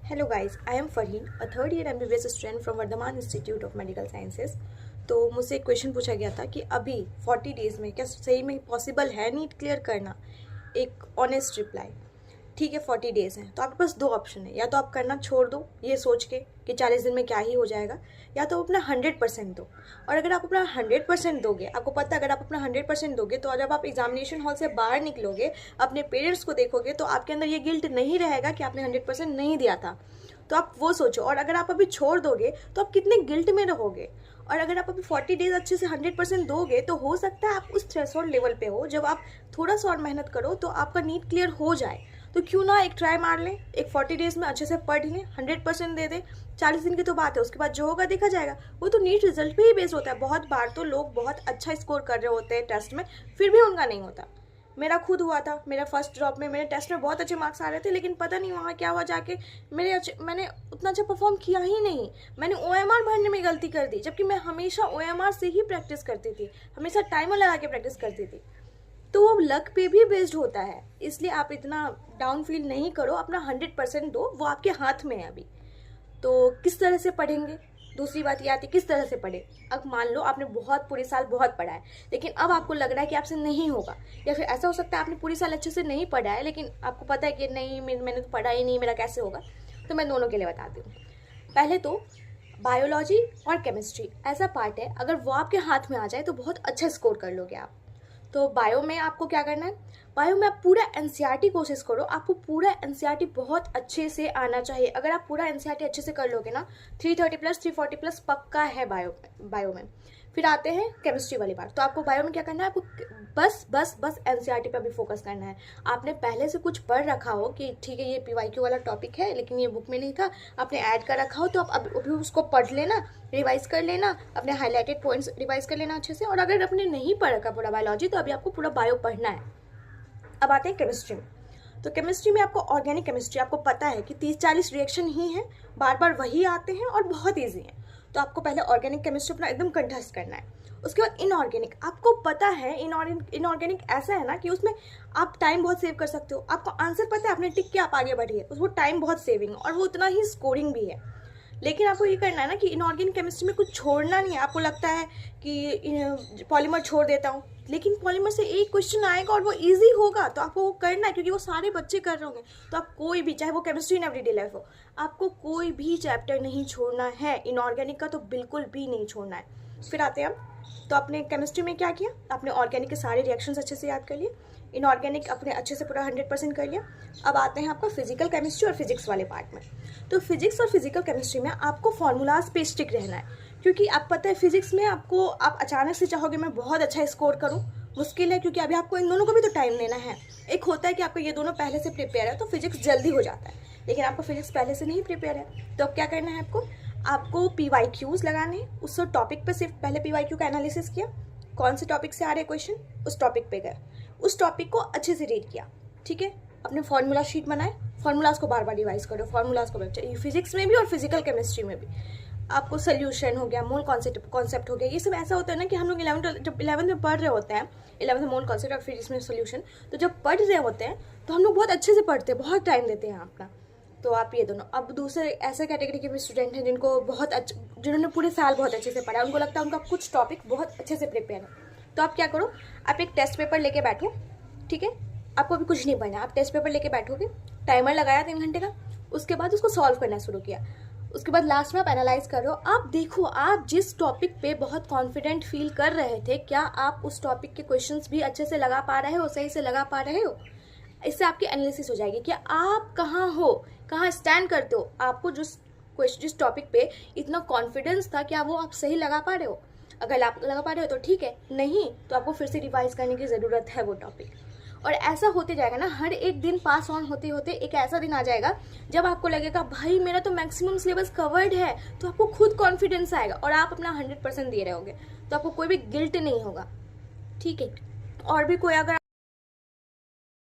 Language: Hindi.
Hello guys, I am Farheen, a third year MBBS student from Vardhaman institute of medical sciences. तो मुझसे एक क्वेश्चन पूछा गया था कि अभी 40 डेज़ में क्या सही में पॉसिबल है नीट क्लियर करना। एक ऑनेस्ट रिप्लाई, ठीक है 40 डेज़ हैं तो आपके पास दो ऑप्शन है, या तो आप करना छोड़ दो ये सोच के कि 40 दिन में क्या ही हो जाएगा, या तो अपना 100% दो। और अगर आप अपना 100% दोगे, आपको पता है अगर आप अपना 100% दोगे तो जब आप एग्जामिनेशन हॉल से बाहर निकलोगे, अपने पेरेंट्स को देखोगे तो आपके अंदर ये गिल्ट नहीं रहेगा कि आपने 100% नहीं दिया था। तो आप वो सोचो। और अगर आप अभी छोड़ दोगे तो आप कितने गिल्ट में रहोगे। और अगर आप अभी 40 डेज अच्छे से 100% दोगे तो हो सकता है आप उस थ्रेशोल्ड लेवल पे हो जब आप थोड़ा सा और मेहनत करो तो आपका नीट क्लियर हो जाए। तो क्यों ना एक ट्राई मार लें, एक 40 डेज में अच्छे से पढ़ लें, 100% दे दें। 40 दिन की तो बात है, उसके बाद जो होगा देखा जाएगा। वो तो नीट रिजल्ट पे ही बेस्ड होता है। बहुत बार तो लोग बहुत अच्छा स्कोर कर रहे होते हैं टेस्ट में, फिर भी उनका नहीं होता। मेरा खुद हुआ था, मेरा फर्स्ट ड्रॉप में मेरे टेस्ट में बहुत अच्छे मार्क्स आ रहे थे, लेकिन पता नहीं वहाँ क्या हुआ जाके मैंने उतना अच्छा परफॉर्म किया ही नहीं। मैंने OMR भरने में गलती कर दी, जबकि मैं हमेशा OMR से ही प्रैक्टिस करती थी, हमेशा टाइमर लगा के प्रैक्टिस करती थी। तो वो लक पे भी बेस्ड होता है, इसलिए आप इतना डाउन फील नहीं करो, अपना 100% दो, वो आपके हाथ में है अभी। तो किस तरह से पढ़ेंगे, दूसरी बात ये आती है किस तरह से पढ़े। अब मान लो आपने बहुत पूरे साल बहुत पढ़ा है, लेकिन अब आपको लग रहा है कि आपसे नहीं होगा, या फिर ऐसा हो सकता है आपने पूरे साल अच्छे से नहीं पढ़ा है लेकिन आपको पता है कि नहीं मैंने तो पढ़ा ही नहीं, मेरा कैसे होगा। तो मैं दोनों के लिए बताती हूँ। पहले तो बायोलॉजी और केमिस्ट्री ऐसा पार्ट है, अगर वो आपके हाथ में आ जाए तो बहुत अच्छा स्कोर कर लोगे आप। तो बायो में आपको क्या करना है, बायो में आप पूरा NCERT कोशिश करो, आपको पूरा NCERT बहुत अच्छे से आना चाहिए। अगर आप पूरा NCERT अच्छे से कर लोगे ना, 330+ 340+ पक्का है बायो में। फिर आते हैं केमिस्ट्री वाली बात। तो आपको बायो में क्या करना है, आपको बस NCERT पे अभी फोकस करना है। आपने पहले से कुछ पढ़ रखा हो कि ठीक है ये PYQ वाला टॉपिक है लेकिन ये बुक में नहीं था, आपने ऐड कर रखा हो, तो आप अभी उसको पढ़ लेना, रिवाइज कर लेना, अपने हाईलाइटेड पॉइंट्स रिवाइज कर लेना अच्छे से। और अगर आपने नहीं पढ़ रखा पूरा बायोलॉजी तो अभी आपको पूरा बायो पढ़ना है। अब आते हैं केमिस्ट्री में। तो केमिस्ट्री में आपको ऑर्गेनिक केमिस्ट्री, आपको पता है कि 30-40 रिएक्शन ही हैं, बार बार वही आते हैं और बहुत ईजी हैं। तो आपको पहले ऑर्गेनिक केमिस्ट्री अपना एकदम कंठस्थ करना है। उसके बाद इनऑर्गेनिक, आपको पता है इनऑर्गेनिक ऐसा है ना कि उसमें आप टाइम बहुत सेव कर सकते हो। आपको आंसर पता है, आपने टिक के आप आगे बढ़िए, वो टाइम बहुत सेविंग और वो उतना ही स्कोरिंग भी है। लेकिन आपको ये करना है ना कि इनऑर्गेनिक केमिस्ट्री में कुछ छोड़ना नहीं है। आपको लगता है कि पॉलीमर छोड़ देता हूँ, लेकिन पॉलीमर से एक क्वेश्चन आएगा और वो इजी होगा तो आपको वो करना है, क्योंकि वो सारे बच्चे कर रहे होंगे। तो आप कोई भी, चाहे वो केमिस्ट्री इन एवरीडे लाइफ हो, आपको कोई भी चैप्टर नहीं छोड़ना है। इनऑर्गेनिक का तो बिल्कुल भी नहीं छोड़ना है। फिर आते हैं हम, तो आपने केमिस्ट्री में क्या किया, आपने ऑर्गेनिक के सारे रिएक्शंस अच्छे से याद कर लिए, इनऑर्गेनिक अपने अच्छे से पूरा 100% कर लिया। अब आते हैं आपका फिजिकल केमिस्ट्री और फिजिक्स वाले पार्ट में। तो फिजिक्स और फिजिकल केमिस्ट्री में आपको फॉर्मूलाज पे स्टिक रहना है, क्योंकि आप पता है फिजिक्स में आपको, आप अचानक से चाहोगे मैं बहुत अच्छा स्कोर करूं, मुश्किल है, क्योंकि अभी आपको इन दोनों को भी तो टाइम लेना है। एक होता है कि आपको ये दोनों पहले से प्रिपेयर है तो फिजिक्स जल्दी हो जाता है, लेकिन आपको फिजिक्स पहले से नहीं प्रिपेयर है। तो अब क्या करना है, आपको PYQs लगाने हैं। उस टॉपिक पे सिर्फ पहले PYQ का एनालिसिस किया, कौन से टॉपिक से आ रहे क्वेश्चन, उस टॉपिक पे गए, उस टॉपिक को अच्छे से रीड किया, ठीक है। अपने फॉर्मूला शीट बनाए, फॉर्मूलाज को बार बार रिवाइज करो, फॉर्मूलाज को फिजिक्स में भी और फिजिकल केमिस्ट्री में भी। आपको सोल्यूशन हो गया, मोल कॉन्सेप्ट हो गया, ये सब ऐसा होता है ना कि हम लोग जब 11th में पढ़ रहे होते हैं, 11th में मोल कॉन्सेप्ट और फिर इसमें सोल्यूशन, तो जब पढ़ रहे होते हैं तो हम लोग बहुत अच्छे से पढ़ते हैं, बहुत टाइम देते हैं अपना। तो आप ये दोनों। अब दूसरे ऐसे कैटेगरी के भी स्टूडेंट हैं जिनको जिन्होंने पूरे साल बहुत अच्छे से पढ़ा, उनको लगता है उनका कुछ टॉपिक बहुत अच्छे से प्रिपेयर है। तो आप क्या करो, आप एक टेस्ट पेपर लेके बैठो, ठीक है। आपको अभी कुछ नहीं पढ़ना, आप टेस्ट पेपर लेके बैठोगे, टाइमर लगाया 3 घंटे का, उसके बाद उसको सॉल्व करना शुरू किया। उसके बाद लास्ट में आप एनालाइज कर रहे हो, आप देखो आप जिस टॉपिक पे बहुत कॉन्फिडेंट फील कर रहे थे, क्या आप उस टॉपिक के क्वेश्चंस भी अच्छे से लगा पा रहे हो, सही से लगा पा रहे हो। इससे आपकी एनालिसिस हो जाएगी कि आप कहाँ हो, कहाँ स्टैंड करते हो। आपको जिस टॉपिक पे इतना कॉन्फिडेंस था, क्या वो आप सही लगा पा रहे हो। अगर आप लगा पा रहे हो तो ठीक है, नहीं तो आपको फिर से रिवाइज करने की ज़रूरत है वो टॉपिक। और ऐसा होते जाएगा ना, हर एक दिन पास ऑन होते होते एक ऐसा दिन आ जाएगा जब आपको लगेगा भाई मेरा तो मैक्सिमम सिलेबस कवर्ड है, तो आपको खुद कॉन्फिडेंस आएगा और आप अपना 100% दे रहे होगे, तो आपको कोई भी गिल्ट नहीं होगा, ठीक है। और भी कोई अगर